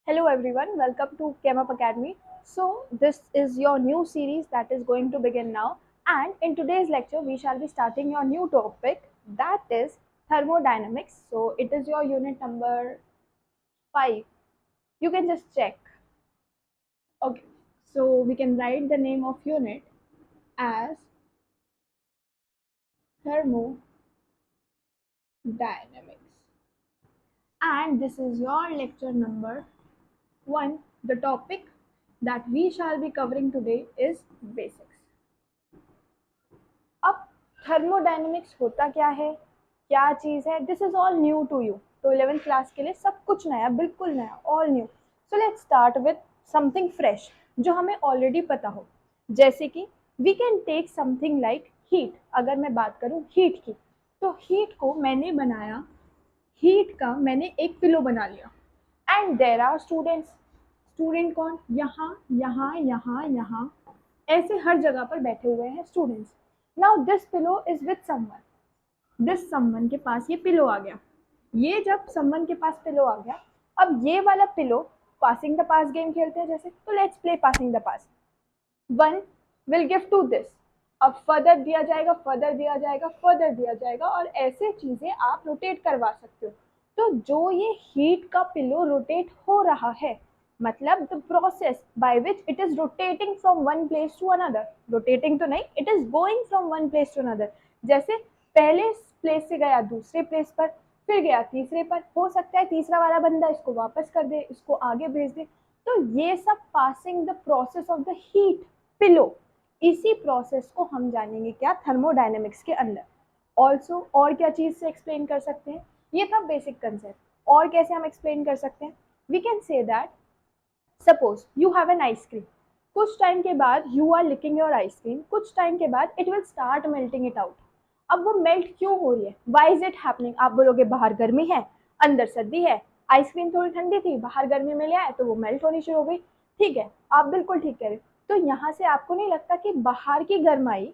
Hello everyone, welcome to ChemUp Academy. So this is your new series that is going to begin now, and in today's lecture we shall be starting your new topic, that is thermodynamics. So it is your unit number 5. You can just check. Okay. So we can write the name of unit as thermodynamics, and this is your lecture number 1. The topic that we shall be covering today is basics. अब thermodynamics होता क्या है, क्या चीज़ है, this is all new to you. तो 11th class के लिए सब कुछ नया, बिल्कुल नया, all new. So let's start with something fresh जो हमें ऑलरेडी पता हो. जैसे कि we can take something like heat. अगर मैं बात करूँ हीट की, तो हीट को मैंने बनाया, हीट का मैंने एक पिलो बना लिया, and there are students. Student कौन, यहाँ यहाँ यहाँ यहाँ, ऐसे हर जगह पर बैठे हुए हैं students. Now this pillow is with someone. This someone के पास ये पिलो आ गया. ये जब समवन के पास पिलो आ गया, अब ये वाला pillow passing the pass game खेलते हैं जैसे, तो let's play passing the pass. One will give to this. अब फर्दर दिया जाएगा, फर्दर दिया जाएगा, फर्दर दिया जाएगा, और ऐसे चीजें आप रोटेट करवा सकते हो. तो जो ये हीट का पिलो रोटेट हो रहा है, मतलब the process by which it is rotating from one place to another. Rotating तो नहीं, it is going from one place to another. जैसे पहले प्लेस से गया दूसरे प्लेस पर, फिर गया तीसरे पर, हो सकता है तीसरा वाला बंदा इसको वापस कर दे, इसको आगे भेज दे. तो ये सब passing the process of the heat pillow, इसी प्रोसेस को हम जानेंगे क्या, थर्मोडायनेमिक्स के अंदर. ऑल्सो और क्या चीज से एक्सप्लेन कर सकते हैं, ये था बेसिक कंसेप्ट. और कैसे हम एक्सप्लेन कर सकते हैं, we can say that suppose you have an ice cream. कुछ टाइम के बाद you are licking your ice cream, कुछ टाइम के बाद it will start melting it out. अब वो मेल्ट क्यों हो रही है, वाई इज इट हैपनिंग. आप बोलोगे बाहर गर्मी है, अंदर सर्दी है, आइसक्रीम थोड़ी ठंडी थी, बाहर गर्मी में ले आए तो वो मेल्ट होनी शुरू हो गई. ठीक है, आप बिल्कुल ठीक कह रहे हो. तो यहाँ से आपको नहीं लगता कि बाहर की गर्माई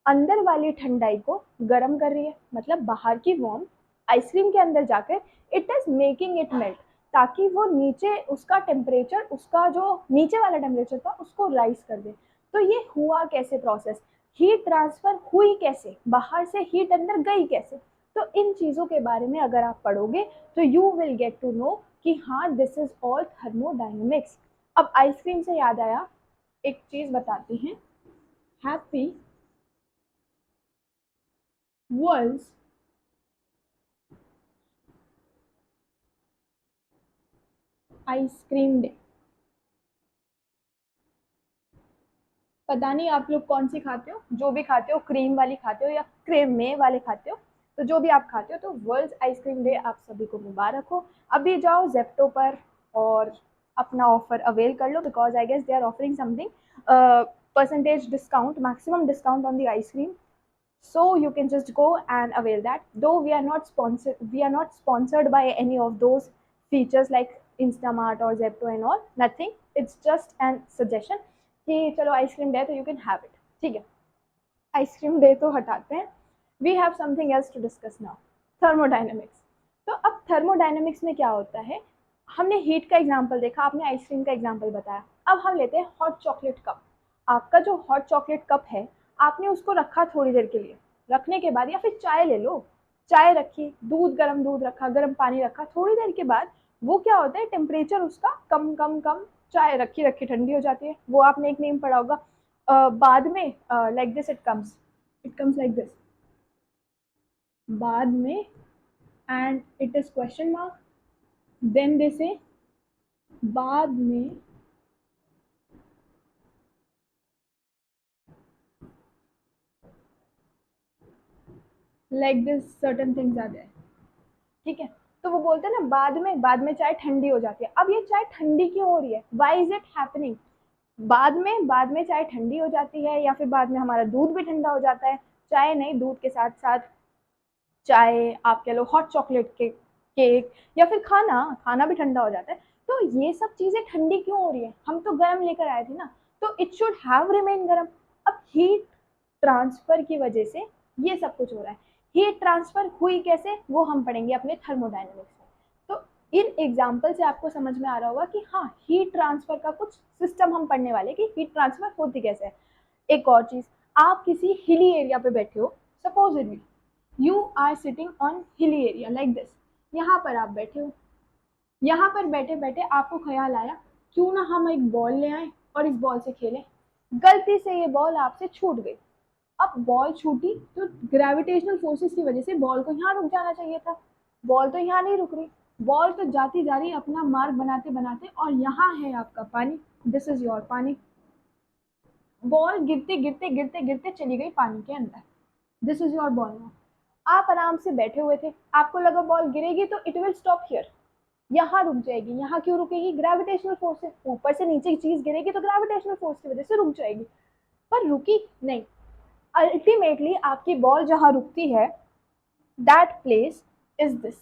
अंदर वाली ठंडाई को गर्म कर रही है, मतलब बाहर की वार्म आइसक्रीम के अंदर जाकर it is making it melt, ताकि वो नीचे उसका टेम्परेचर, उसका जो नीचे वाला टेम्परेचर था उसको राइज कर दे. तो ये हुआ कैसे प्रोसेस, हीट ट्रांसफर हुई कैसे, बाहर से हीट अंदर गई कैसे. तो इन चीज़ों के बारे में अगर आप पढ़ोगे तो you will get to know कि हाँ, दिस इज ऑल थर्मोडायनेमिक्स. अब आइसक्रीम से याद आया, एक चीज़ बताती हैं. Happy world ice cream day. पता नहीं आप लोग कौन सी खाते हो, जो भी खाते हो, क्रीम वाली खाते हो या क्रीम में वाले खाते हो, तो जो भी आप खाते हो, तो वर्ल्ड आइसक्रीम डे आप सभी को मुबारक हो. अभी जाओ जेप्टो पर और अपना ऑफर अवेल कर लो, because I guess they are offering something percentage discount, maximum discount on the ice cream. So you can just go and avail that. Though we are not sponsored by any of those features like Instamart or Zepto and all. Nothing. It's just an suggestion कि चलो ice cream day तो you can have it. ठीक है, ice cream day तो हटाते हैं. We have something else to discuss now, thermodynamics. तो अब थर्मोडायनेमिक्स में क्या होता है, हमने हीट का एग्जाम्पल देखा, आपने आइसक्रीम का एग्जाम्पल बताया. अब हम लेते हैं हॉट चॉकलेट कप. आपका जो हॉट चॉकलेट कप है, आपने उसको रखा थोड़ी देर के लिए, रखने के बाद, या फिर चाय ले लो, चाय रखी, दूध रखा, गर्म पानी रखा, थोड़ी देर के बाद वो क्या होता है, टेम्परेचर उसका कम कम कम, चाय रखी रखी ठंडी हो जाती है. वो आपने एक नेम पढ़ा होगा. बाद में like this it comes like this, बाद में, and it is question mark, then they say बाद में, like this certain things are there. ठीक है, तो वो बोलते हैं ना बाद में चाय ठंडी हो जाती है. अब ये चाय ठंडी क्यों हो रही है, वाई इज इट हैपनिंग. बाद में चाय ठंडी हो जाती है, या फिर बाद में हमारा दूध भी ठंडा हो जाता है. चाय नहीं, दूध के साथ साथ चाय, आप कह लो हॉट चॉकलेट के केक, या फिर खाना खाना भी ठंडा हो जाता है. तो ये सब चीज़ें ठंडी क्यों हो रही है, हम तो गर्म लेकर आए थे ना, तो इट शुड हैव रिमेन गर्म. अब हीट ट्रांसफर की वजह से ये सब कुछ हो रहा है. हीट ट्रांसफर हुई कैसे, वो हम पढ़ेंगे अपने थर्मोडायनेमिक्स में. तो इन एग्जाम्पल से आपको समझ में आ रहा होगा कि हाँ, हीट ट्रांसफर का कुछ सिस्टम हम पढ़ने वाले कि हीट ट्रांसफर होती कैसे है। एक और चीज, आप किसी हिली एरिया पे बैठे हो, supposedly you are sitting on hilly area like this, यहाँ पर आप बैठे हो, यहाँ पर बैठे बैठे आपको ख्याल आया क्यों ना हम एक बॉल ले आए और इस बॉल से खेलें। गलती से ये बॉल आपसे छूट गई। अब बॉल छूटी तो ग्रेविटेशनल फोर्सेस की वजह से बॉल को यहाँ रुक जाना चाहिए था, बॉल तो यहाँ नहीं रुक रही, बॉल तो जाती जा रही अपना मार्ग बनाते बनाते, और यहाँ है आपका पानी, दिस इज योर पानी। बॉल गिरते गिरते गिरते गिरते चली गई पानी के अंदर, this is your ball now. आप आराम से बैठे हुए थे, आपको लगा बॉल गिरेगी तो इट विल स्टॉप हियर, यहाँ रुक जाएगी। यहाँ क्यों रुकेगी? ग्रेविटेशनल फोर्स से, ऊपर से नीचे की चीज गिरेगी तो ग्रेविटेशनल फोर्स की वजह से रुक जाएगी, पर रुकी नहीं। अल्टीमेटली आपकी बॉल जहां रुकती है, दैट प्लेस इज दिस,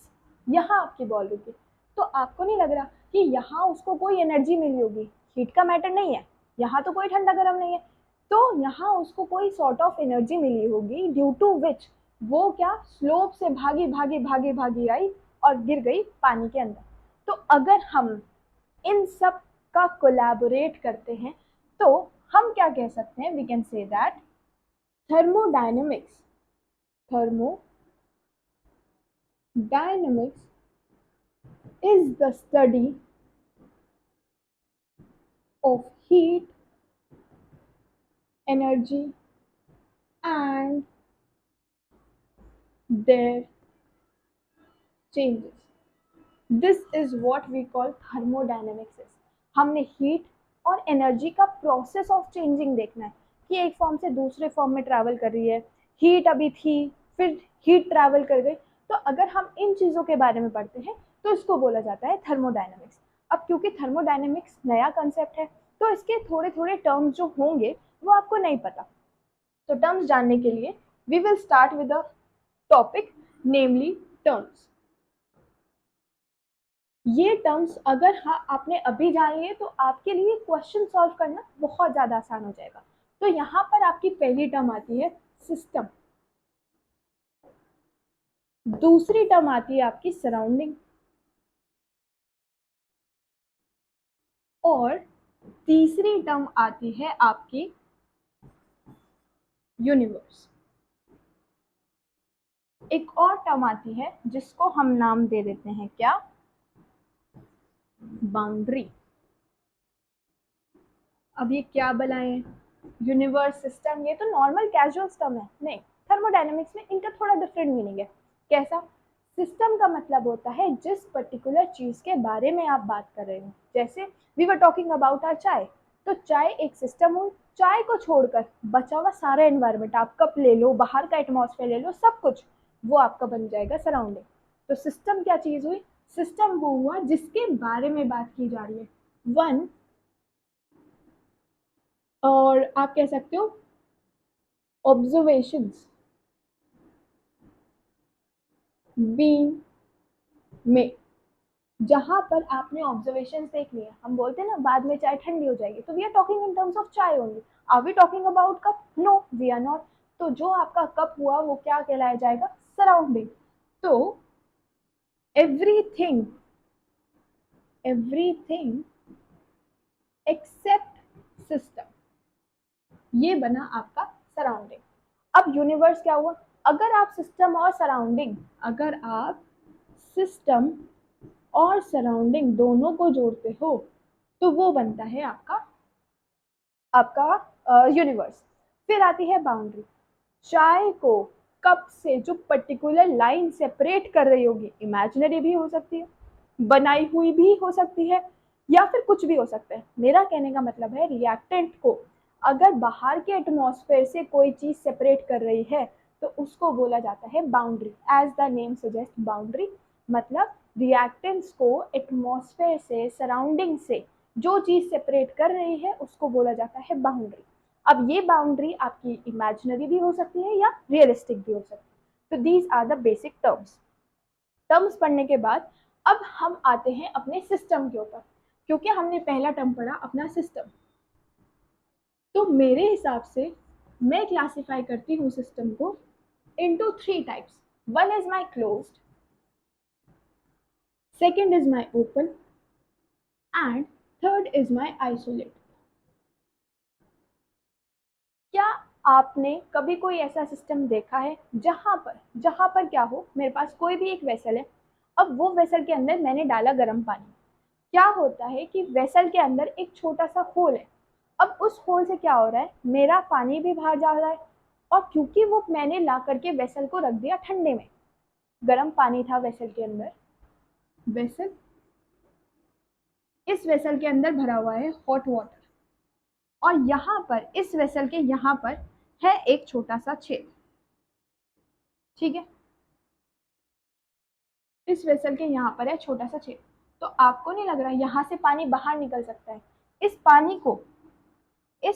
यहाँ आपकी बॉल रुकी। तो आपको नहीं लग रहा कि यहाँ उसको कोई एनर्जी मिली होगी? हीट का मैटर नहीं है, यहाँ तो कोई ठंडा गर्म नहीं है, तो यहाँ उसको कोई सॉर्ट ऑफ एनर्जी मिली होगी ड्यू टू विच वो क्या स्लोप से भागी भागी भागी भागी आई और गिर गई पानी के अंदर। तो अगर हम इन सब का कोलैबोरेट करते हैं तो हम क्या कह सकते हैं? We can say that thermodynamics is the study of heat, energy and their changes. This is what we call thermodynamics. हमने हीट और एनर्जी का प्रोसेस ऑफ चेंजिंग देखना है कि एक फॉर्म से दूसरे फॉर्म में ट्रैवल कर रही है। हीट अभी थी, फिर हीट ट्रैवल कर गई, तो अगर हम इन चीज़ों के बारे में पढ़ते हैं तो इसको बोला जाता है थर्मोडायनेमिक्स। अब क्योंकि थर्मोडायनेमिक्स नया कंसेप्ट है तो इसके थोड़े थोड़े टर्म्स जो होंगे वो आपको नहीं पता, तो टर्म्स जानने के लिए we will start with a topic, namely terms. ये टर्म्स अगर हाँ आपने अभी जान लिए तो आपके लिए क्वेश्चन सॉल्व करना बहुत ज़्यादा आसान हो जाएगा। तो यहाँ पर आपकी पहली टर्म आती है सिस्टम, दूसरी टर्म आती है आपकी सराउंडिंग, और तीसरी टर्म आती है आपकी यूनिवर्स। एक और टर्म आती है जिसको हम नाम दे देते हैं क्या? बाउंड्री। अब ये क्या बनाए? यूनिवर्स, सिस्टम, ये तो नॉर्मल कैजुअल टर्म है, नहीं, थर्मोडायनेमिक्स में इनका थोड़ा डिफरेंट मीनिंग है। कैसा? सिस्टम का मतलब होता है जिस पर्टिकुलर चीज के बारे में आप बात कर रहे हो। जैसे we were talking about our chai, तो चाय एक सिस्टम हुई। चाय को छोड़कर बचा हुआ सारा एनवायरमेंट, आप कप ले लो, बाहर का एटमॉस्फेयर ले लो, सब कुछ वो आपका बन जाएगा सराउंडिंग। तो सिस्टम क्या चीज हुई? सिस्टम वो हुआ जिसके बारे में बात की जा रही है। वन, और आप कह सकते हो ऑब्जर्वेशंस बीइंग में, जहां पर आपने ऑब्जर्वेशन देख लिया। हम बोलते हैं ना बाद में चाय ठंडी हो जाएगी, तो we are talking in terms of chai only. Are we talking about cup? No, we are not. तो जो आपका कप हुआ वो क्या कहलाया जाएगा? सराउंडिंग। तो एवरीथिंग एवरीथिंग एक्सेप्ट सिस्टम, ये बना आपका सराउंडिंग। अब यूनिवर्स क्या हुआ? अगर आप सिस्टम और सराउंडिंग, अगर आप सिस्टम और सराउंडिंग दोनों को जोड़ते हो तो वो बनता है आपका आपका यूनिवर्स। फिर आती है बाउंड्री। चाय को कप से जो पर्टिकुलर लाइन सेपरेट कर रही होगी, इमेजिनरी भी हो सकती है, बनाई हुई भी हो सकती है, या फिर कुछ भी हो सकता है। मेरा कहने का मतलब है रिएक्टेंट को अगर बाहर के एटमॉस्फेयर से कोई चीज सेपरेट कर रही है तो उसको बोला जाता है boundary. As the name suggest, boundary मतलब रिएक्टेंट्स को एटमॉस्फेयर से, सराउंडिंग से जो चीज सेपरेट कर रही है उसको बोला जाता है बाउंड्री। अब ये बाउंड्री आपकी इमेजिनरी भी हो सकती है या रियलिस्टिक भी हो सकती है। तो these are the basic terms. Terms पढ़ने के बाद अब हम आते हैं अपने सिस्टम के ऊपर, क्योंकि हमने पहला टर्म पढ़ा अपना सिस्टम। तो मेरे हिसाब से मैं क्लासिफाई करती हूँ सिस्टम को into 3 types. One is my closed second is my open, and third is my isolated. क्या आपने कभी कोई ऐसा सिस्टम देखा है जहां पर क्या हो, मेरे पास कोई भी एक वेसल है, अब वो वेसल के अंदर मैंने डाला गर्म पानी, क्या होता है कि वेसल के अंदर एक छोटा सा होल है, अब उस होल से क्या हो रहा है, मेरा पानी भी बाहर जा रहा है, और क्योंकि वो मैंने ला करके वेसल को रख दिया ठंडे में, गर्म पानी था वेसल के अंदर, वेसल, इस वेसल के अंदर भरा हुआ है हॉट वाटर, और यहाँ पर इस वेसल के यहाँ पर है एक छोटा सा छेद, ठीक है, इस वेसल के यहाँ पर है छोटा सा छेद, तो आपको नहीं लग रहा यहाँ से पानी बाहर निकल सकता है, इस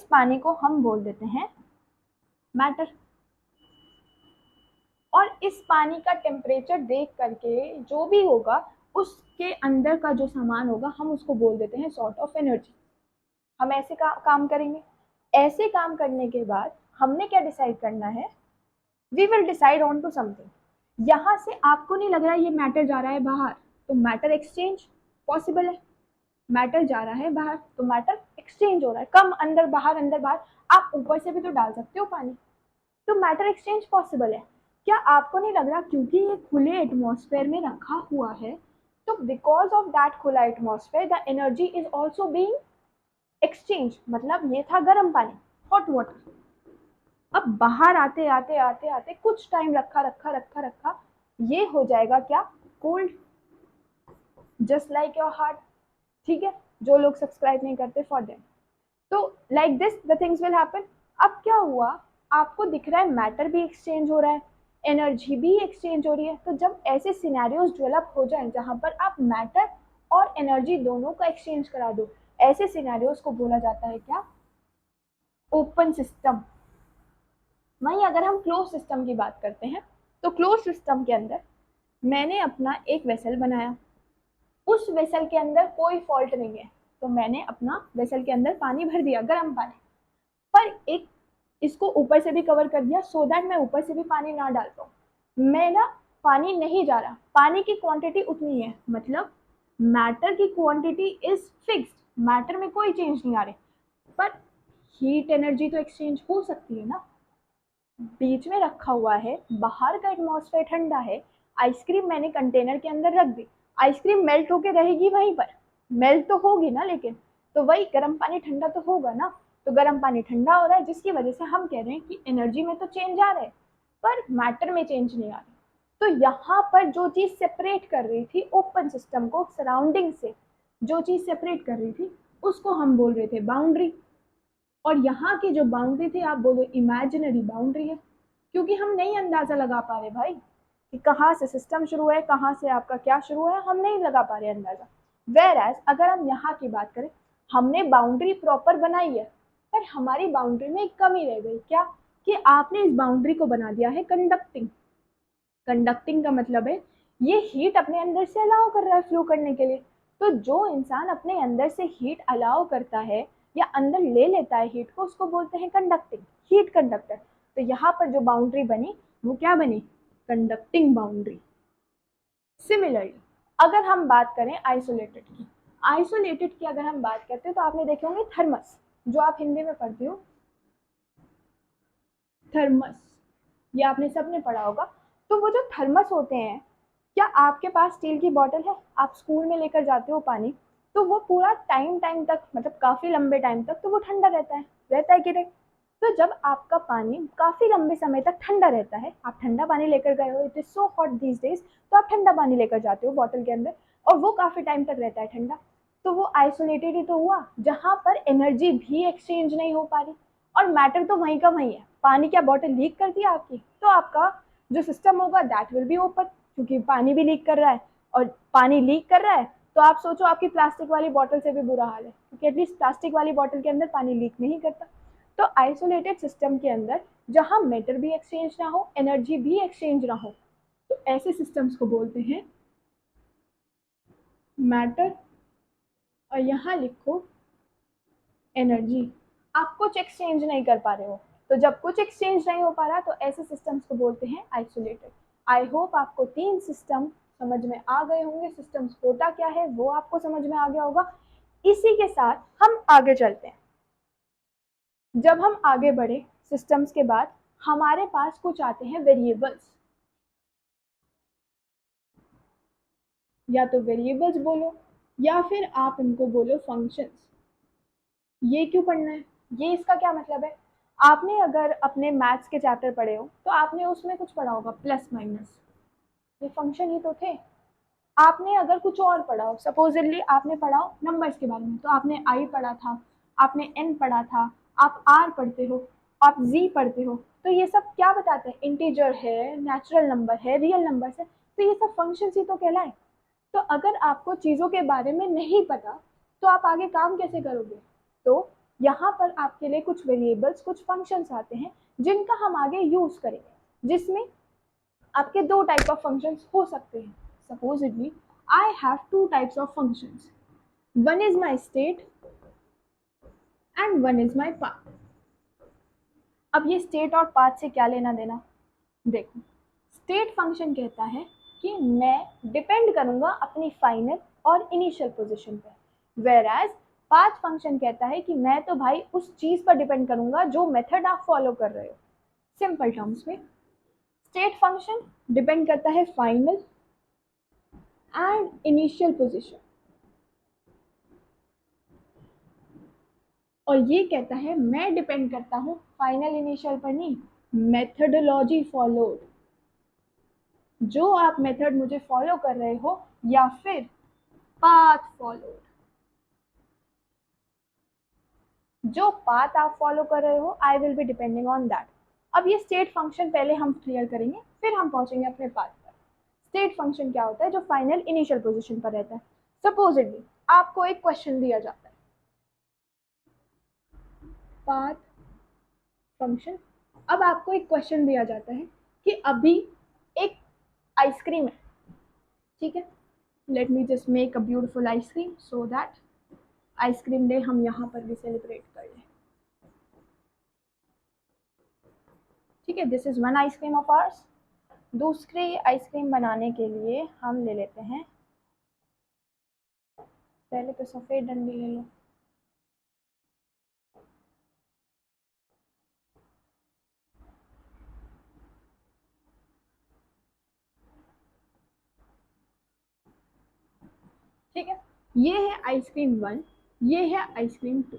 पानी को हम बोल देते हैं मैटर, और इस पानी का टेम्परेचर देख करके जो भी होगा उसके अंदर का जो सामान होगा हम उसको बोल देते हैं सॉर्ट ऑफ एनर्जी। हम ऐसे काम करेंगे, ऐसे काम करने के बाद हमने क्या डिसाइड करना है, we will decide on to something. यहाँ से आपको नहीं लग रहा है ये मैटर जा रहा है बाहर, तो मैटर एक्सचेंज पॉसिबल है, मैटर जा रहा है बाहर तो मैटर एक्सचेंज हो रहा है, कम अंदर बाहर, आप ऊपर से भी तो डाल सकते हो पानी, तो मैटर एक्सचेंज पॉसिबल है। क्या आपको नहीं लग रहा, क्योंकि ये खुले एटमॉस्फेयर में रखा हुआ है, तो बिकॉज ऑफ दैट खुला atmosphere the energy is also being exchange, मतलब ये था गर्म पानी, हॉट वाटर, अब बाहर आते आते आते आते कुछ टाइम रखा, ये हो जाएगा क्या, cold, just like your heart, ठीक है, जो लोग सब्सक्राइब नहीं करते फॉर देम, तो like this the things will happen. अब क्या हुआ, आपको दिख रहा है मैटर भी एक्सचेंज हो रहा है, एनर्जी भी एक्सचेंज हो रही है, तो जब ऐसे सिनेरियोज डेवलप हो जाए जहां पर आप मैटर और एनर्जी दोनों का एक्सचेंज करा दो, ऐसे सिनेरियोज को बोला जाता है क्या, ओपन सिस्टम। वहीं अगर हम क्लोज सिस्टम की बात करते हैं, तो क्लोज सिस्टम के अंदर मैंने अपना एक वेसल बनाया, उस वेसल के अंदर कोई फॉल्ट नहीं है, तो मैंने अपना वेसल के अंदर पानी भर दिया, गर्म पानी, पर एक इसको ऊपर से भी कवर कर दिया सो दैट मैं ऊपर से भी पानी ना डाल पाऊँ, मेरा पानी नहीं जा रहा, पानी की क्वांटिटी उतनी है, मतलब मैटर की क्वांटिटी इज फिक्स्ड, मैटर में कोई चेंज नहीं आ रही, पर हीट एनर्जी तो एक्सचेंज हो सकती है ना, बीच में रखा हुआ है, बाहर का एटमॉस्फेयर ठंडा है, आइसक्रीम मैंने कंटेनर के अंदर रख दी, आइसक्रीम मेल्ट होके रहेगी वहीं पर, मेल्ट तो होगी ना, लेकिन तो वही गर्म पानी ठंडा तो होगा ना, तो गर्म पानी ठंडा हो रहा है जिसकी वजह से हम कह रहे हैं कि एनर्जी में तो चेंज आ रहा है पर मैटर में चेंज नहीं आ रही, तो यहाँ पर जो चीज़ सेपरेट कर रही थी ओपन सिस्टम को सराउंडिंग से, जो चीज़ सेपरेट कर रही थी उसको हम बोल रहे थे बाउंड्री, और यहाँ की जो बाउंड्री थी आप बोलो इमेजिनरी बाउंड्री है, क्योंकि हम नहीं अंदाज़ा लगा पा रहे भाई कि कहाँ से सिस्टम शुरू है, कहाँ से आपका क्या शुरू है, हम नहीं लगा पा रहे अंदाज़ा। वेर एज अगर हम यहाँ की बात करें, हमने बाउंड्री प्रॉपर बनाई है, पर हमारी बाउंड्री में एक कमी रह गई, क्या, कि आपने इस बाउंड्री को बना दिया है कंडक्टिंग। कंडक्टिंग का मतलब है ये हीट अपने अंदर से अलाउ कर रहा है फ्लो करने के लिए, तो जो इंसान अपने अंदर से हीट अलाउ करता है या अंदर ले लेता है हीट को, उसको बोलते हैं कंडक्टिंग, हीट कंडक्टर। तो यहाँ पर जो बाउंड्री बनी वो क्या बनी, कंडक्टिंग बाउंड्री। सिमिलरली अगर हम बात करें आइसोलेटेड की, आइसोलेटेड की अगर हम बात करते हैं तो आपने देखे होंगे थर्मस, जो आप हिंदी में पढ़ते हो थर्मस, ये आपने सबने पढ़ा होगा, तो वो जो थर्मस होते हैं, क्या आपके पास स्टील की बॉटल है, आप स्कूल में लेकर जाते हो पानी, तो वो पूरा टाइम तक, मतलब काफ़ी लंबे टाइम तक तो वो ठंडा रहता है कि नहीं, तो जब आपका पानी काफ़ी लंबे समय तक ठंडा रहता है, आप ठंडा पानी लेकर गए हो, it is so hot these days, तो आप ठंडा पानी लेकर जाते हो बॉटल के अंदर और वो काफ़ी टाइम तक रहता है ठंडा, तो वो आइसोलेटेड ही तो हुआ, जहाँ पर एनर्जी भी एक्सचेंज नहीं हो पा रही और मैटर तो वहीं का वहीं है। पानी क्या बॉटल लीक करती है आपकी, तो आपका जो सिस्टम होगा दैट विल बी ओपन, क्योंकि पानी भी लीक कर रहा है, और पानी लीक कर रहा है तो आप सोचो आपकी प्लास्टिक वाली बॉटल से भी बुरा हाल है, क्योंकि एटलीस्ट प्लास्टिक वाली बॉटल के अंदर पानी लीक नहीं करता। तो आइसोलेटेड सिस्टम के अंदर जहाँ मैटर भी एक्सचेंज ना हो, एनर्जी भी एक्सचेंज ना हो, तो ऐसे सिस्टम्स को बोलते हैं मैटर, और यहाँ लिखो एनर्जी। आप कुछ एक्सचेंज नहीं कर पा रहे हो, तो जब कुछ एक्सचेंज नहीं हो पा रहा तो ऐसे सिस्टम्स को बोलते हैं आइसोलेटेड। आई होप आपको 3 सिस्टम समझ में आ गए होंगे, सिस्टम्स होता क्या है वो आपको समझ में आ गया होगा। इसी के साथ हम आगे चलते हैं। जब हम आगे बढ़े सिस्टम्स के बाद, हमारे पास कुछ आते हैं वेरिएबल्स, या तो वेरिएबल्स बोलो या फिर आप इनको बोलो फंक्शंस। ये क्यों पढ़ना है, ये इसका क्या मतलब है? आपने अगर अपने मैथ्स के चैप्टर पढ़े हो तो आपने उसमें कुछ पढ़ा होगा प्लस माइनस, ये फंक्शन ही तो थे। आपने अगर कुछ और पढ़ा हो, सपोजिटली आपने पढ़ा हो नंबर्स के बारे में, तो आपने आई पढ़ा था, आपने एन पढ़ा था, आप आर पढ़ते हो, आप जी पढ़ते हो, तो ये सब क्या बताते हैं? इंटीजर है, नेचुरल नंबर है, रियल नंबर है, तो ये सब फंक्शन ही तो कहलाए। तो अगर आपको चीज़ों के बारे में नहीं पता तो आप आगे काम कैसे करोगे? तो यहाँ पर आपके लिए कुछ वेरिएबल्स, कुछ फंक्शंस आते हैं जिनका हम आगे यूज़ करेंगे, जिसमें आपके दो टाइप ऑफ फंक्शंस हो सकते हैं। Supposedly I have two types of functions, one is my state and one is my path. अब ये स्टेट और पाथ से क्या लेना देना? देखो, स्टेट फंक्शन कहता है कि मैं डिपेंड करूंगा अपनी फाइनल और इनिशियल पोजीशन पे, वेयर एज पाथ फंक्शन कहता है कि मैं तो भाई उस चीज पर डिपेंड करूंगा जो मेथड आप फॉलो कर रहे हो। सिंपल टर्म्स में स्टेट फंक्शन डिपेंड करता है फाइनल एंड इनिशियल पोजीशन, और ये कहता है मैं डिपेंड करता हूँ फाइनल इनिशियल पर नहीं, मेथडोलॉजी फॉलोड, जो आप मेथड मुझे फॉलो कर रहे हो, या फिर पाथ फॉलोड, जो पाथ आप फॉलो कर रहे हो I will be depending on that. अब ये स्टेट फंक्शन पहले हम क्लियर करेंगे, फिर हम पहुंचेंगे अपने पाथ पर। स्टेट फंक्शन क्या होता है? जो फाइनल इनिशियल पोजीशन पर रहता है। सपोजिटली आपको एक क्वेश्चन दिया जाता है, पाथ फंक्शन, अब आपको एक क्वेश्चन दिया जाता है कि अभी एक आइसक्रीम है, ठीक है, let me just make a beautiful ice cream so that ice cream day हम यहाँ पर भी सेलिब्रेट कर लें। ठीक है, this is one ice cream of hours. दूसरी आइसक्रीम बनाने के लिए हम ले लेते हैं, पहले तो सफ़ेद डंडी ले लो, ठीक है, ये है आइसक्रीम वन, ये है आइसक्रीम टू।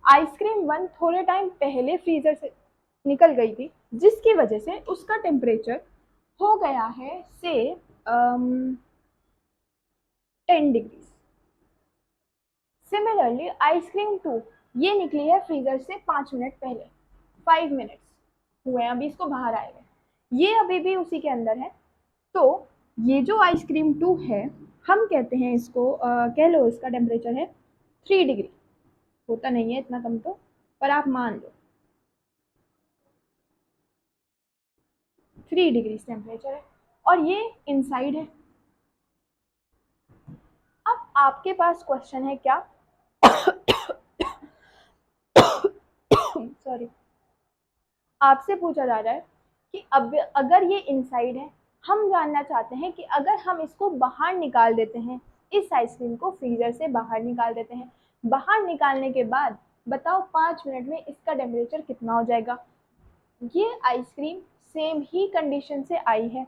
आइसक्रीम वन थोड़े टाइम पहले फ्रीजर से निकल गई थी, जिसकी वजह से उसका टेम्परेचर हो गया है से 10 डिग्री। सिमिलरली आइसक्रीम टू ये निकली है फ्रीजर से 5 मिनट पहले, 5 मिनट्स हुए हैं अभी इसको बाहर आए हुए, ये अभी भी उसी के अंदर है। तो ये जो आइसक्रीम टू है, हम कहते हैं इसको कह लो इसका टेम्परेचर है 3 डिग्री, होता नहीं है इतना कम तो, पर आप मान लो 3 डिग्री टेम्परेचर है, और ये इनसाइड है। अब आपके पास क्वेश्चन है क्या? सॉरी, आपसे पूछा जा रहा है कि अब अगर ये इनसाइड है, हम जानना चाहते हैं कि अगर हम इसको बाहर निकाल देते हैं, इस आइसक्रीम को फ्रीजर से बाहर निकाल देते हैं, बाहर निकालने के बाद बताओ 5 मिनट में इसका टेम्परेचर कितना हो जाएगा? ये आइसक्रीम सेम ही कंडीशन से आई है,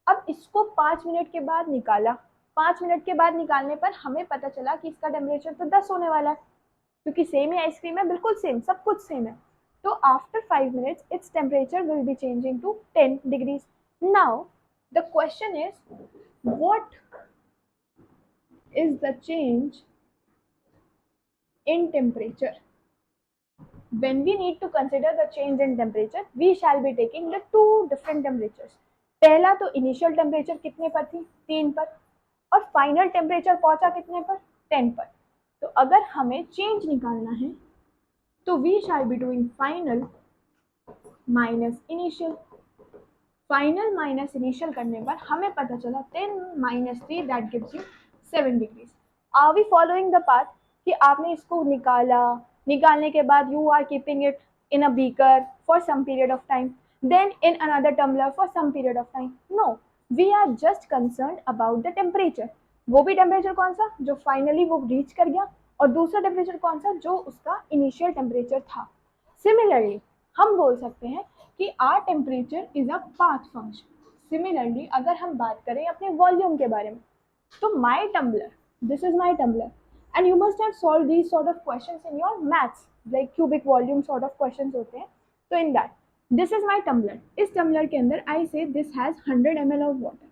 अब इसको 5 मिनट के बाद निकाला, 5 मिनट के बाद निकालने पर हमें पता चला कि इसका टेम्परेचर तो 10 होने वाला है, क्योंकि सेम ही आइसक्रीम है, बिल्कुल सेम, सब कुछ सेम है। तो after 5 minutes its temperature will be changing to 10 degrees. Now the question is, what is the change in temperature? When we need to consider the change in temperature, we shall be taking the two different temperatures. पहला तो initial temperature कितने पर थी? 3 पर, और final temperature पहुंचा कितने पर? 10 पर। तो अगर हमें चेंज निकालना है तो we shall be doing final minus initial. Final minus initial करने पर हमें पता चला 10 - 3 that gives you 7 degrees. Are we following the path कि आपने इसको निकाला, निकालने के बाद you are keeping it in a beaker for some period of time, then in another tumbler for some period of time? No, we are just concern about the temperature. वो भी temperature कौन सा जो फाइनली वो reach कर गया, और दूसरा टेम्परेचर कौन सा जो उसका इनिशियल टेम्परेचर था। सिमिलरली हम बोल सकते हैं कि our temperature is a path function. Similarly अगर हम बात करें अपने वॉल्यूम के बारे में, तो my tumbler, this is my tumbler, and you must have solve these sort of questions in your maths, like cubic volume sort of questions होते हैं। तो in that this is my tumbler, इस tumbler के अंदर I say this has 100 ml of water.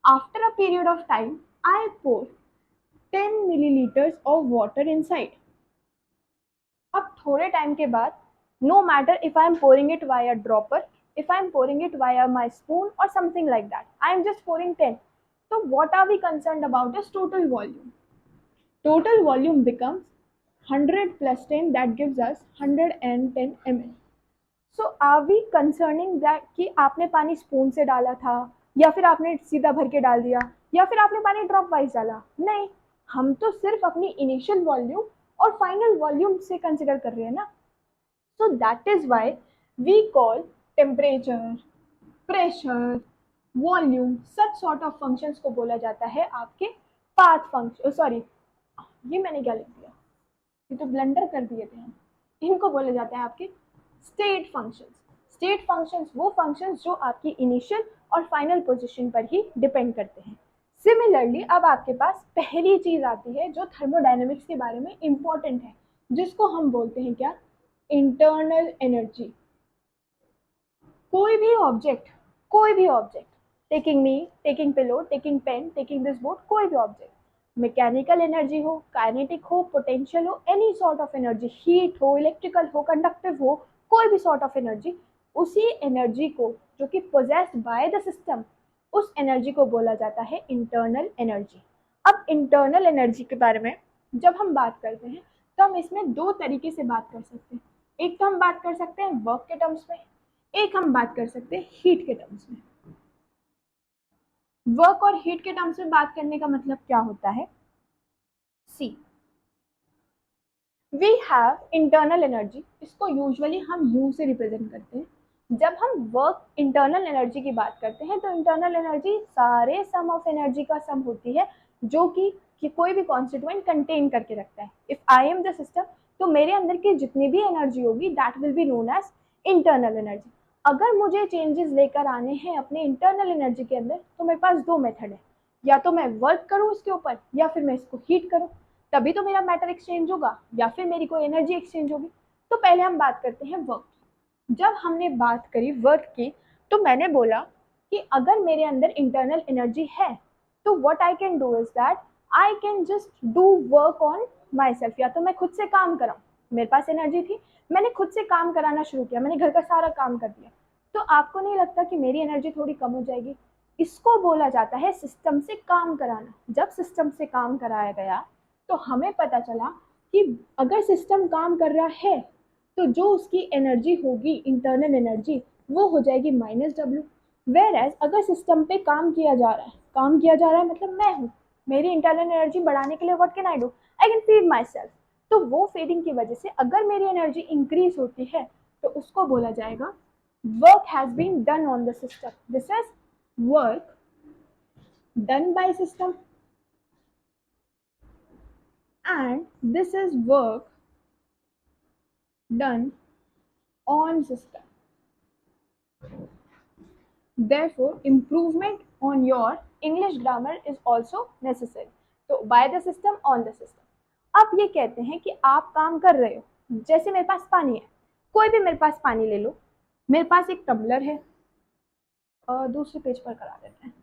After a period of time I pour 10 milliliters of water inside. अब थोड़े time के बाद, no matter if I am pouring it via dropper, if I am pouring it via my spoon or something like that, I am just pouring 10. So what are we concerned about is total volume. Total volume becomes 100 plus 10, that gives us 110 ml. So are we concerning that कि आपने पानी spoon से डाला था, या फिर आपने सीधा भर के डाल दिया, या फिर आपने पानी ड्रॉप वाइज डाला? नहीं, हम तो सिर्फ अपनी इनिशियल वॉल्यूम और फाइनल वॉल्यूम से कंसिडर कर रहे हैं ना। So that is why we call temperature, pressure, volume, such sort of functions को बोला जाता है आपके पाथ फंक्शन, सॉरी ये मैंने क्या लिख दिया, ये तो ब्लंडर कर दिए थे हम, इनको बोले जाते हैं आपके स्टेट फंक्शंस। स्टेट फंक्शंस वो फंक्शंस जो आपकी इनिशियल और फाइनल पोजीशन पर ही डिपेंड करते हैं। सिमिलरली अब आपके पास पहली चीज आती है जो थर्मोडायनेमिक्स के बारे में इंपॉर्टेंट है, जिसको हम बोलते हैं क्या, इंटरनल एनर्जी। कोई भी object, taking me, taking pillow, taking pen, taking this board, कोई भी ऑब्जेक्ट, मैकेनिकल एनर्जी हो, काइनेटिक हो, पोटेंशियल हो, any sort of energy, heat हो, इलेक्ट्रिकल हो, कंडक्टिव हो, कोई भी सॉर्ट ऑफ एनर्जी, उसी एनर्जी को जो कि पोजेस्ड बाय द सिस्टम, उस एनर्जी को बोला जाता है इंटरनल एनर्जी। अब इंटरनल एनर्जी के बारे में जब हम बात करते हैं तो हम इसमें दो तरीके से बात कर सकते हैं। एक तो हम बात कर सकते हैं वर्क के टर्म्स में, एक हम बात कर सकते हैं हीट के टर्म्स में। वर्क और हीट के टर्म्स में बात करने का मतलब क्या होता है, सी वी हैव इंटरनल एनर्जी, इसको यूजुअली हम यू से रिप्रेजेंट करते हैं। जब हम वर्क इंटरनल एनर्जी की बात करते हैं तो इंटरनल एनर्जी सारे सम ऑफ एनर्जी का सम होती है जो कि कोई भी कॉन्स्टिट्यूएंट कंटेन करके रखता है। If I am the system, तो मेरे अंदर की जितनी भी एनर्जी होगी that will be known as internal energy. अगर मुझे चेंजेस लेकर आने हैं अपने इंटरनल एनर्जी के अंदर तो मेरे पास दो मेथड है, या तो मैं वर्क करूँ इसके ऊपर या फिर मैं इसको हीट करूँ, तभी तो मेरा मैटर एक्सचेंज होगा या फिर मेरी कोई एनर्जी एक्सचेंज होगी। तो पहले हम बात करते हैं वर्क की। जब हमने बात करी वर्क की तो मैंने बोला कि अगर मेरे अंदर इंटरनल एनर्जी है तो what I can do is that I can just do work on my self. या तो मैं खुद से काम कराऊँ, मेरे पास एनर्जी थी, मैंने खुद से काम कराना शुरू किया, मैंने घर का सारा काम कर दिया, तो आपको नहीं लगता कि मेरी एनर्जी थोड़ी कम हो जाएगी? इसको बोला जाता है सिस्टम से काम कराना। जब सिस्टम से काम कराया गया तो हमें पता चला कि अगर सिस्टम काम कर रहा है तो जो उसकी एनर्जी होगी इंटरनल एनर्जी वो हो जाएगी -W। वेयर एज अगर सिस्टम पे काम किया जा रहा है, काम किया जा रहा है मतलब मैं हूँ, मेरी इंटरनल एनर्जी बढ़ाने के लिए what can I do, I can feed my self. तो वो फीडिंग की वजह से अगर मेरी एनर्जी इंक्रीज होती है तो उसको बोला जाएगा work has been done on the system, this is work done by system and this is work done on system. Therefore, improvement on your English grammar is also necessary. तो by the system, on the system. अब ये कहते हैं कि आप काम कर रहे हो, जैसे मेरे पास पानी है, कोई भी मेरे पास पानी ले लो, मेरे पास एक टम्बलर है, दूसरे पेज पर करा देते हैं।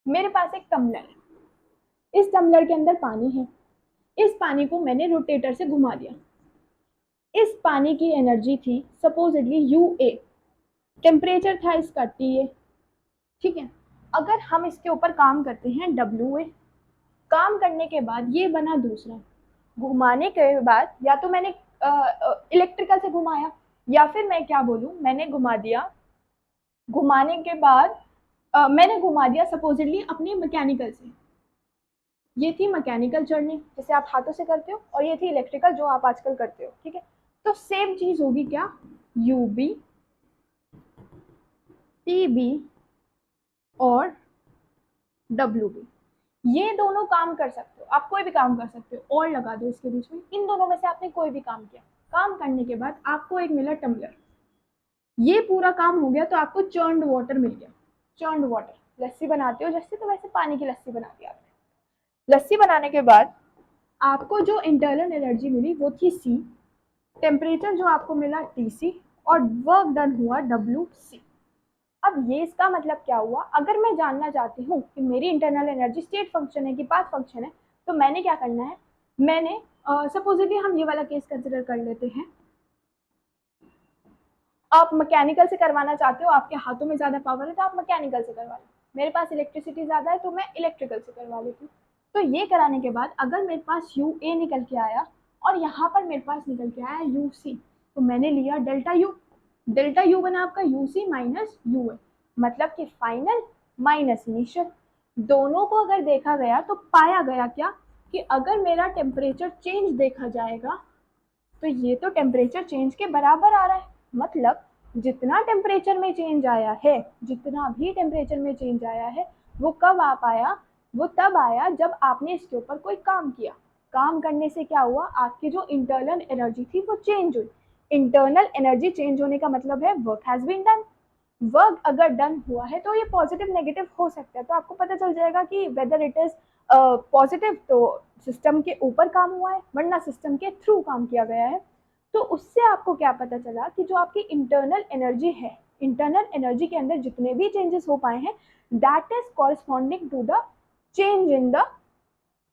मेरे पास एक टम्बलर है, इस टम्बलर के अंदर पानी है, इस पानी को मैंने रोटेटर से घुमा दिया। इस पानी की एनर्जी थी सपोजिटली UA, टेम्परेचर था इसका TA, ठीक है। अगर हम इसके ऊपर काम करते हैं WA, काम करने के बाद ये बना दूसरा, घुमाने के बाद या तो मैंने इलेक्ट्रिकल से घुमाया या फिर मैं क्या बोलूँ, मैंने घुमा दिया, घुमाने के बाद मैंने घुमा दिया सपोजिटली अपने मैकेनिकल से। ये थी मैकेनिकल जर्नी जैसे आप हाथों से करते हो, और ये थी इलेक्ट्रिकल जो आप आजकल करते हो, ठीक है। तो सेम चीज होगी क्या, UB TB और डब्ल्यू बी, ये दोनों काम कर सकते हो, आप कोई भी काम कर सकते हो, और लगा दो इसके बीच में, इन दोनों में से आपने कोई भी काम किया, काम करने के बाद आपको एक मिला टम्बलर, ये पूरा काम हो गया तो आपको चर्न्ड वाटर मिल गया। चर्न्ड वाटर, लस्सी बनाते हो जैसे, तो वैसे पानी की लस्सी बना दी आपने। लस्सी बनाने के बाद आपको जो इंटरनल एनर्जी मिली वो थी सी, टेम्परेचर जो आपको मिला टीसी, और वर्क डन हुआ डब्ल्यू सी। अब ये इसका मतलब क्या हुआ, अगर मैं जानना चाहती हूँ कि मेरी इंटरनल एनर्जी स्टेट फंक्शन है कि पाथ फंक्शन है, तो मैंने क्या करना है, मैंने सपोजिटली हम ये वाला केस कंसिडर कर लेते हैं, आप मैकेनिकल से करवाना चाहते हो, आपके हाथों में ज़्यादा पावर है तो आप मैकेनिकल से करवा लो, मेरे पास इलेक्ट्रिसिटी ज़्यादा है तो मैं इलेक्ट्रिकल से करवा लेती हूँ। तो ये कराने के बाद अगर मेरे पास यू ए निकल के आया और यहाँ पर मेरे पास निकल के आया यू सी, तो मैंने लिया डेल्टा यू, डेल्टा यू बना आपका you see minus U A, मतलब कि फाइनल माइनस इनिशियल। दोनों को अगर देखा गया तो पाया गया क्या, कि अगर मेरा टेम्परेचर चेंज देखा जाएगा तो ये तो टेम्परेचर चेंज के बराबर आ रहा है, मतलब जितना टेम्परेचर में चेंज आया है, जितना भी टेम्परेचर में चेंज आया है, वो कब आ पाया, वो तब आया जब आपने इसके ऊपर कोई काम किया। काम करने से क्या हुआ, आपकी जो इंटरनल एनर्जी थी वो चेंज हुई। इंटरनल एनर्जी चेंज होने का मतलब है work has been done. Work अगर डन हुआ है तो ये पॉजिटिव नेगेटिव हो सकता है, तो आपको पता चल जाएगा कि वेदर इट इज पॉजिटिव तो सिस्टम के ऊपर काम हुआ है, वरना सिस्टम के थ्रू काम किया गया है। तो उससे आपको क्या पता चला कि जो आपकी इंटरनल एनर्जी है, इंटरनल एनर्जी के अंदर जितने भी चेंजेस हो पाए हैं, that is corresponding to the change in the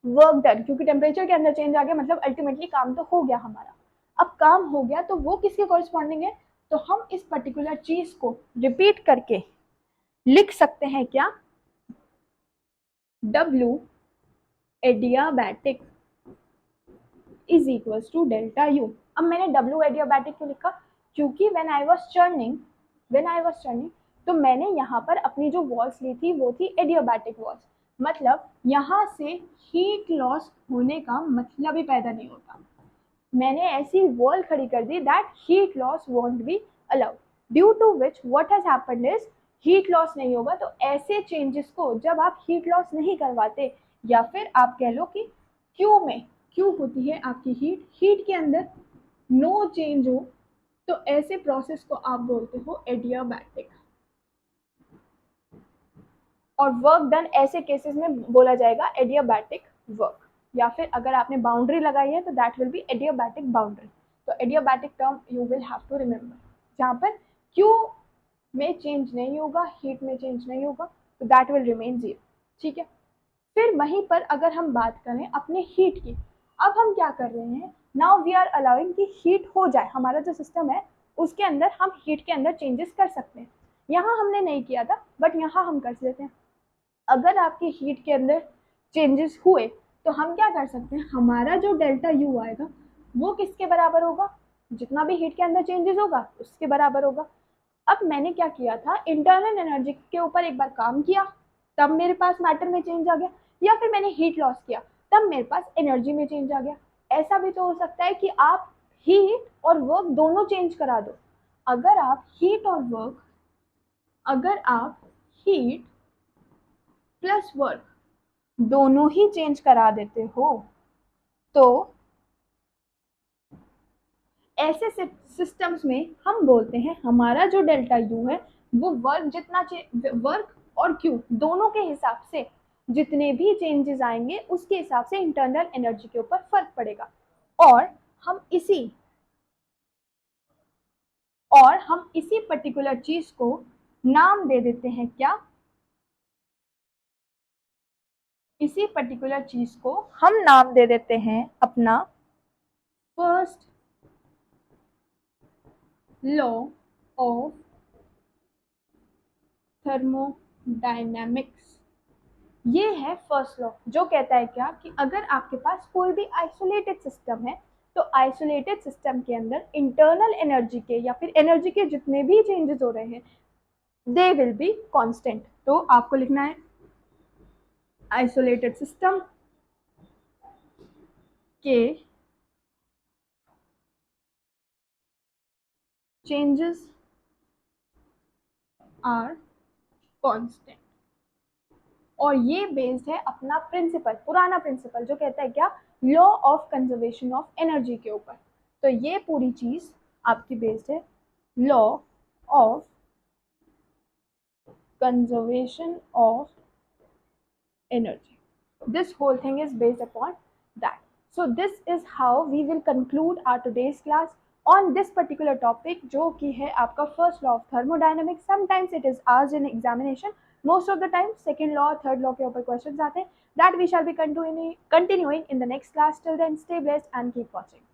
work done, क्योंकि टेम्परेचर के अंदर चेंज आ गया मतलब अल्टीमेटली काम तो हो गया हमारा। अब काम हो गया तो वो किसके कॉरस्पॉन्डिंग है, तो हम इस पर्टिकुलर चीज को रिपीट करके लिख सकते हैं क्या, W adiabatic is equals to delta U. अब मैंने W एडियाबैटिक क्यों लिखा, क्योंकि व्हेन आई वाज चर्निंग तो मैंने यहाँ पर अपनी जो वॉल्स ली थी वो थी एडियाबैटिक वॉल्स, मतलब यहाँ से हीट लॉस होने का मतलब ही पैदा नहीं होता। मैंने ऐसी वॉल खड़ी कर दी that heat loss won't be allowed, due to which what has happened is heat loss नहीं होगा। तो ऐसे चेंजेस को जब आप हीट लॉस नहीं करवाते, या फिर आप कह लो कि क्यू में, क्यू होती है आपकी हीट, हीट के अंदर नो चेंज हो, तो ऐसे प्रोसेस को आप बोलते हो एडियाबैटिक। और वर्क डन ऐसे केसेस में बोला जाएगा एडियाबैटिक वर्क, या फिर अगर आपने बाउंड्री लगाई है तो that will be adiabatic boundary. तो adiabatic term you will have to remember, जहाँ पर क्यू में चेंज नहीं होगा, हीट में चेंज नहीं होगा, तो दैट विल रिमेन जीरो। ठीक है, फिर वहीं पर अगर हम बात करें अपने हीट की, अब हम क्या कर रहे हैं, नाउ वी आर अलाउइंग कि हीट हो जाए, हमारा जो सिस्टम है उसके अंदर हम हीट के अंदर चेंजेस कर सकते हैं। यहाँ हमने नहीं किया था बट यहाँ हम कर देते हैं। अगर आपके हीट के अंदर चेंजेस हुए तो हम क्या कर सकते हैं, हमारा जो डेल्टा यू आएगा वो किसके बराबर होगा, जितना भी हीट के अंदर चेंजेस होगा उसके बराबर होगा। अब मैंने क्या किया था, इंटरनल एनर्जी के ऊपर एक बार काम किया तब मेरे पास मैटर में चेंज आ गया, या फिर मैंने हीट लॉस किया तब मेरे पास एनर्जी में चेंज आ गया। ऐसा भी तो हो सकता है कि आप हीट और वर्क दोनों चेंज करा दो। अगर आप हीट और वर्क, अगर आप हीट प्लस वर्क दोनों ही चेंज करा देते हो, तो ऐसे सिस्टम्स में हम बोलते हैं हमारा जो डेल्टा यू है वो वर्क जितना, वर्क और क्यू दोनों के हिसाब से जितने भी चेंजेस आएंगे उसके हिसाब से इंटरनल एनर्जी के ऊपर फर्क पड़ेगा। और हम इसी हम इसी पर्टिकुलर चीज को नाम दे देते हैं क्या, इसी पर्टिकुलर चीज को हम नाम दे देते हैं अपना फर्स्ट लॉ ऑफ थर्मोडायनेमिक्स। ये है फर्स्ट लॉ जो कहता है क्या, कि अगर आपके पास कोई भी आइसोलेटेड सिस्टम है तो आइसोलेटेड सिस्टम के अंदर इंटरनल एनर्जी के या फिर एनर्जी के जितने भी चेंजेस हो रहे हैं दे विल बी कांस्टेंट। तो आपको लिखना है आइसोलेटेड सिस्टम के चेंजेस आर कांस्टेंट। और ये बेस्ड है अपना प्रिंसिपल, पुराना प्रिंसिपल जो कहता है क्या, law of conservation of energy के ऊपर। तो ये पूरी चीज आपकी बेस्ड है law of conservation of energy. This whole thing is based upon that. So this is how we will conclude our today's class on this particular topic, जो कि है आपका first law of thermodynamics. Sometimes it is asked in examination. Most of the time second law, third law के ऊपर questions आते हैं. That we shall be continuing in the next class. Till then, stay blessed and keep watching.